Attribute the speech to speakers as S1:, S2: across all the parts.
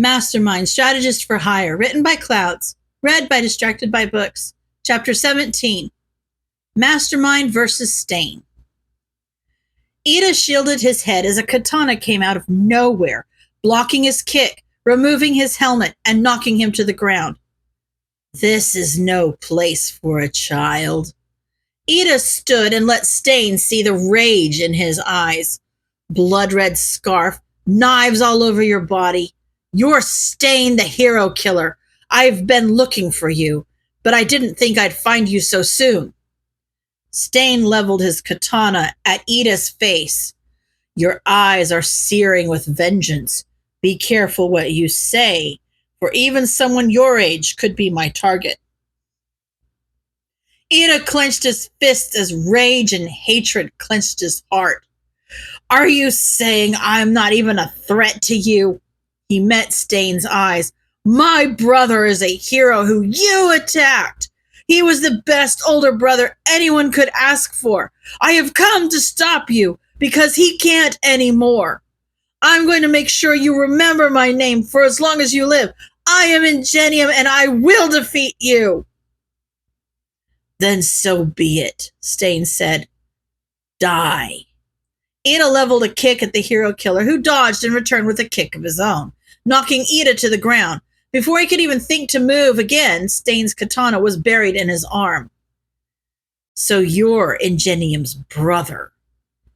S1: Mastermind, Strategist for Hire, written by Clouds, read by Distracted by Books. Chapter 17, Mastermind versus Stain. Ida shielded his head as a katana came out of nowhere, blocking his kick, removing his helmet, and knocking him to the ground. This is no place for a child. Ida stood and let Stain see the rage in his eyes. Blood-red scarf, knives all over your body. You're Stain, the hero killer. I've been looking for you, but I didn't think I'd find you so soon. Stain leveled his katana at Ida's face. Your eyes are searing with vengeance. Be careful what you say, for even someone your age could be my target. Ida clenched his fists as rage and hatred clenched his heart. Are you saying I'm not even a threat to you? He met Stain's eyes. My brother is a hero who you attacked. He was the best older brother anyone could ask for. I have come to stop you because he can't anymore. I'm going to make sure you remember my name for as long as you live. I am Ingenium and I will defeat you. Then so be it, Stain said. Die. Ida leveled a kick at the hero killer, who dodged and returned with a kick of his own, knocking Ida to the ground. Before he could even think to move again, Stain's katana was buried in his arm. So you're Ingenium's brother.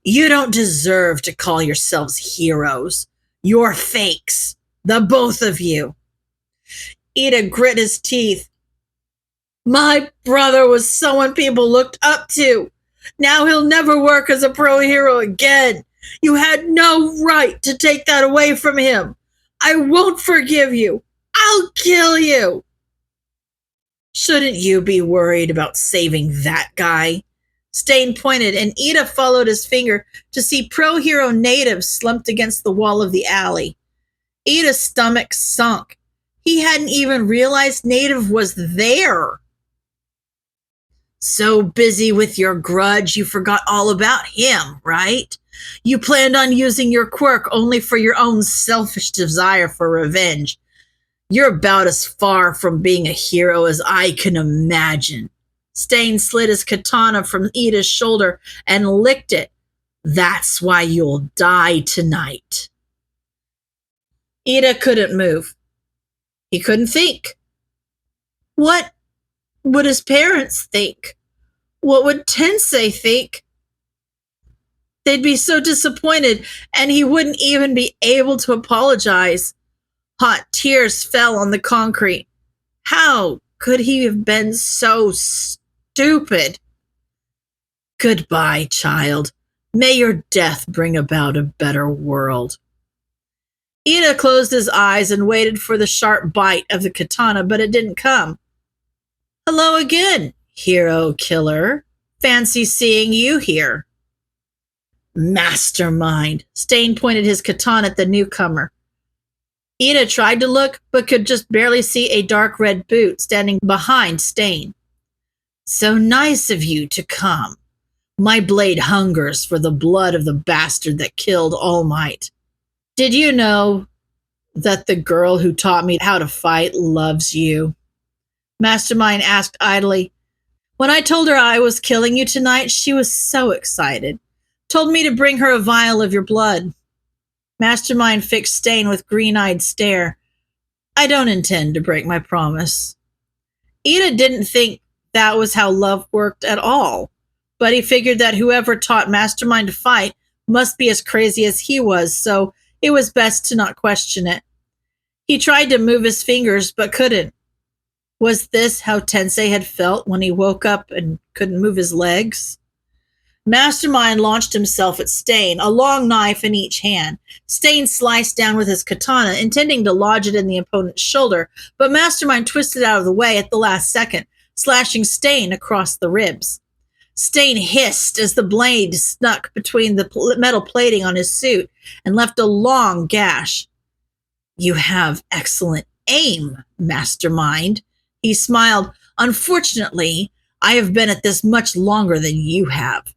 S1: You don't deserve to call yourselves heroes. You're fakes, the both of you. Ida grit his teeth. My brother was someone people looked up to. Now he'll never work as a pro hero again. You had no right to take that away from him. I won't forgive you. I'll kill you. Shouldn't you be worried about saving that guy? Stain pointed, and Ida followed his finger to see pro hero Native slumped against the wall of the alley. Ida's stomach sunk. He hadn't even realized Native was there. So busy with your grudge, you forgot all about him, right? You planned on using your quirk only for your own selfish desire for revenge. You're about as far from being a hero as I can imagine. Stain slid his katana from Ida's shoulder and licked it. That's why you'll die tonight. Ida couldn't move. He couldn't think. What would his parents think? What would Tensei think? They'd be so disappointed, and he wouldn't even be able to apologize. Hot tears fell on the concrete. How could he have been so stupid? Goodbye, child. May your death bring about a better world. Ida closed his eyes and waited for the sharp bite of the katana, but it didn't come. Hello again, hero killer. Fancy seeing you here. Mastermind. Stain pointed his katana at the newcomer. Ida tried to look, but could just barely see a dark red boot standing behind Stain. So nice of you to come. My blade hungers for the blood of the bastard that killed All Might. Did you know that the girl who taught me how to fight loves you? Mastermind asked idly. When I told her I was killing you tonight, she was so excited. Told me to bring her a vial of your blood. Mastermind fixed Stain with green-eyed stare. I don't intend to break my promise. Ida didn't think that was how love worked at all, but he figured that whoever taught Mastermind to fight must be as crazy as he was, so it was best to not question it. He tried to move his fingers, but couldn't. Was this how Tensei had felt when he woke up and couldn't move his legs? Mastermind launched himself at Stain, a long knife in each hand. Stain sliced down with his katana, intending to lodge it in the opponent's shoulder, but Mastermind twisted out of the way at the last second, slashing Stain across the ribs. Stain hissed as the blade snuck between the metal plating on his suit and left a long gash. You have excellent aim, Mastermind. He smiled. Unfortunately, I have been at this much longer than you have.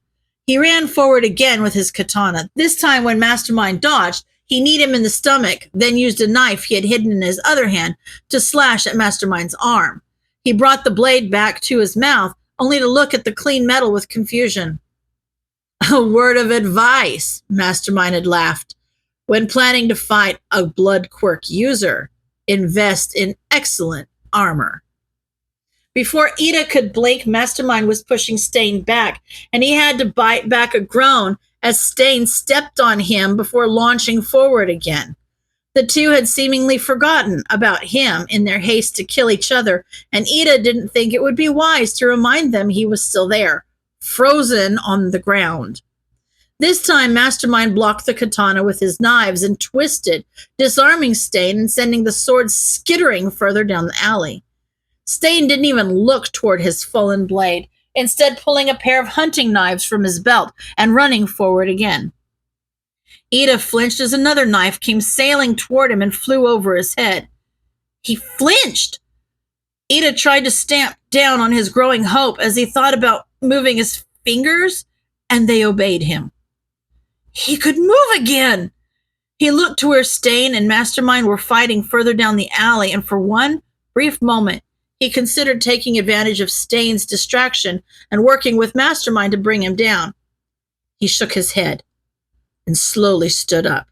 S1: He ran forward again with his katana. This time when Mastermind dodged, He kneed him in the stomach, then used a knife he had hidden in his other hand to slash at Mastermind's arm. He brought the blade back to his mouth, only to look at the clean metal with confusion. A word of advice, Mastermind had laughed. When planning to fight a blood quirk user, invest in excellent armor. Before Ida could blink, Mastermind was pushing Stain back, and he had to bite back a groan as Stain stepped on him before launching forward again. The two had seemingly forgotten about him in their haste to kill each other, and Ida didn't think it would be wise to remind them he was still there, frozen on the ground. This time, Mastermind blocked the katana with his knives and twisted, disarming Stain and sending the sword skittering further down the alley. Stain didn't even look toward his fallen blade, instead pulling a pair of hunting knives from his belt and running forward again. Ida flinched as another knife came sailing toward him and flew over his head. He flinched. Ida tried to stamp down on his growing hope as he thought about moving his fingers, and they obeyed him. He could move again. He looked to where Stain and Mastermind were fighting further down the alley, and for one brief moment, he considered taking advantage of Stain's distraction and working with Mastermind to bring him down. He shook his head and slowly stood up.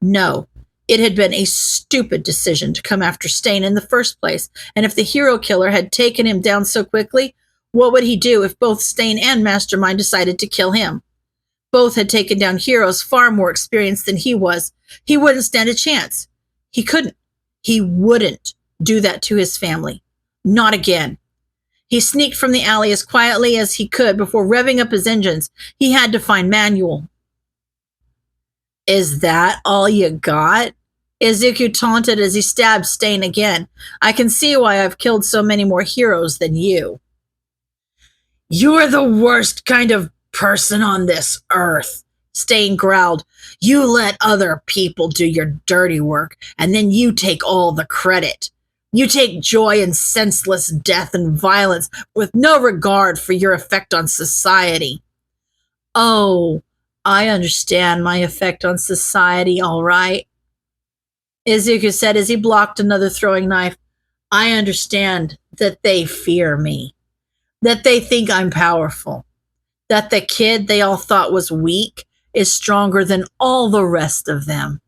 S1: No, it had been a stupid decision to come after Stain in the first place, and if the hero killer had taken him down so quickly, what would he do if both Stain and Mastermind decided to kill him? Both had taken down heroes far more experienced than he was. He wouldn't stand a chance. He couldn't. He wouldn't do that to his family. Not again. He sneaked from the alley as quietly as he could before revving up his engines. He had to find Manuel. Is that all you got? Izuku taunted as he stabbed Stain again. I can see why I've killed so many more heroes than you. You're the worst kind of person on this earth, Stain growled. You let other people do your dirty work, and then you take all the credit. You take joy in senseless death and violence with no regard for your effect on society. Oh, I understand my effect on society, all right, Izuku said as he blocked another throwing knife. I understand that they fear me, that they think I'm powerful, that the kid they all thought was weak is stronger than all the rest of them.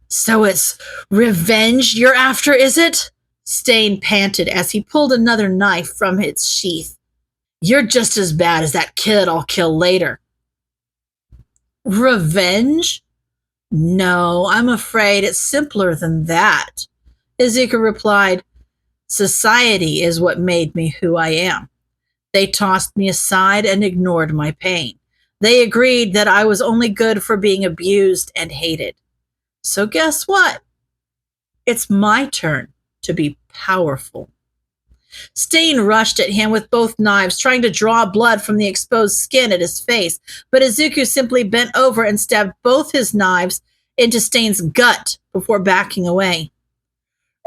S1: So it's revenge you're after, is it? Stain panted as he pulled another knife from its sheath. You're just as bad as that kid I'll kill later. Revenge? No, I'm afraid it's simpler than that, Izuku replied. Society is what made me who I am. They tossed me aside and ignored my pain. They agreed that I was only good for being abused and hated. So guess what? It's my turn to be powerful. Stain rushed at him with both knives, trying to draw blood from the exposed skin at his face, but Izuku simply bent over and stabbed both his knives into Stain's gut before backing away.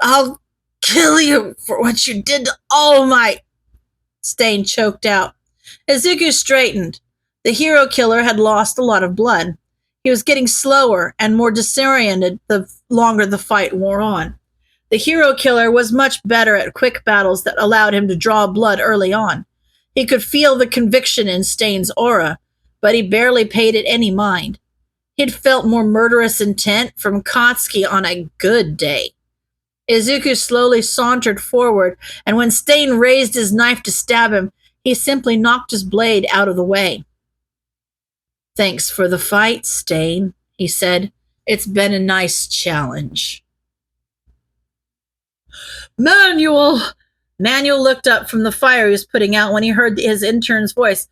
S1: I'll kill you for what you did to All Might, Stain choked out. Izuku straightened. The hero killer had lost a lot of blood. He was getting slower and more disoriented the longer the fight wore on. The hero killer was much better at quick battles that allowed him to draw blood early on. He could feel the conviction in Stain's aura, but he barely paid it any mind. He'd felt more murderous intent from Katsuki on a good day. Izuku slowly sauntered forward, and when Stain raised his knife to stab him, he simply knocked his blade out of the way. Thanks for the fight, Stain, he said. It's been a nice challenge. Manuel! Manuel looked up from the fire he was putting out when he heard his intern's voice.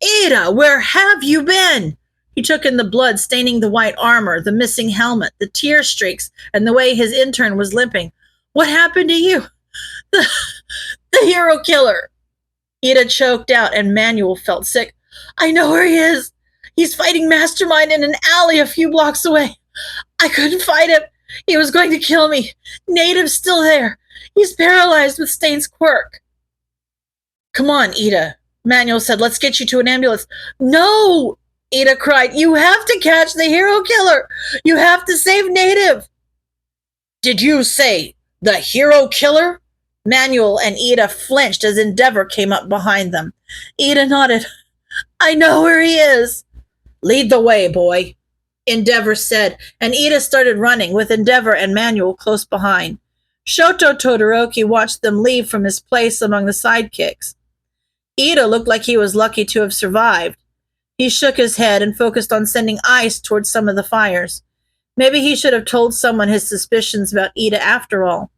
S1: Ida, where have you been? He took in the blood staining the white armor, the missing helmet, the tear streaks, and the way his intern was limping. What happened to you? The hero killer. Ida choked out, and Manuel felt sick. I know where he is. He's fighting Mastermind in an alley a few blocks away. I couldn't fight him. He was going to kill me. Native's still there. He's paralyzed with Stain's quirk. Come on, Ida, Manuel said. Let's get you to an ambulance. No! Ida cried. You have to catch the hero killer. You have to save Native. Did you say the hero killer? Manuel and Ida flinched as Endeavor came up behind them. Ida nodded. I know where he is. Lead the way, boy, Endeavor said, and Ida started running, with Endeavor and Manuel close behind. Shoto Todoroki watched them leave from his place among the sidekicks. Ida looked like he was lucky to have survived. He shook his head and focused on sending ice towards some of the fires. Maybe he should have told someone his suspicions about Ida after all.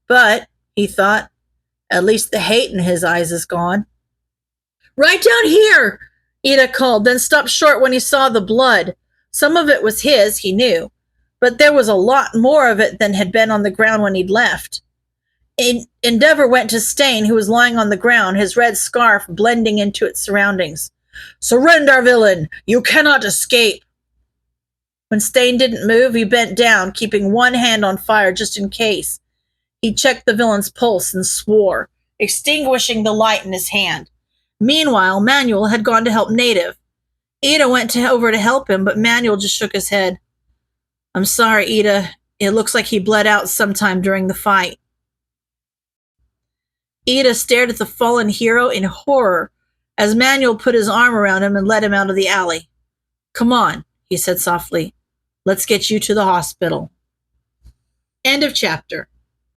S1: But, he thought, at least the hate in his eyes is gone. Right down here, Ida called, then stopped short when he saw the blood. Some of it was his, he knew, but there was a lot more of it than had been on the ground when he'd left. Endeavor went to Stain, who was lying on the ground, his red scarf blending into its surroundings. Surrender, villain! You cannot escape! When Stain didn't move, he bent down, keeping one hand on fire just in case. He checked the villain's pulse and swore, extinguishing the light in his hand. Meanwhile, Manuel had gone to help Native. Ida went over to help him, but Manuel just shook his head. I'm sorry, Ida. It looks like he bled out sometime during the fight. Ida stared at the fallen hero in horror as Manuel put his arm around him and led him out of the alley. Come on, he said softly. Let's get you to the hospital. End of chapter.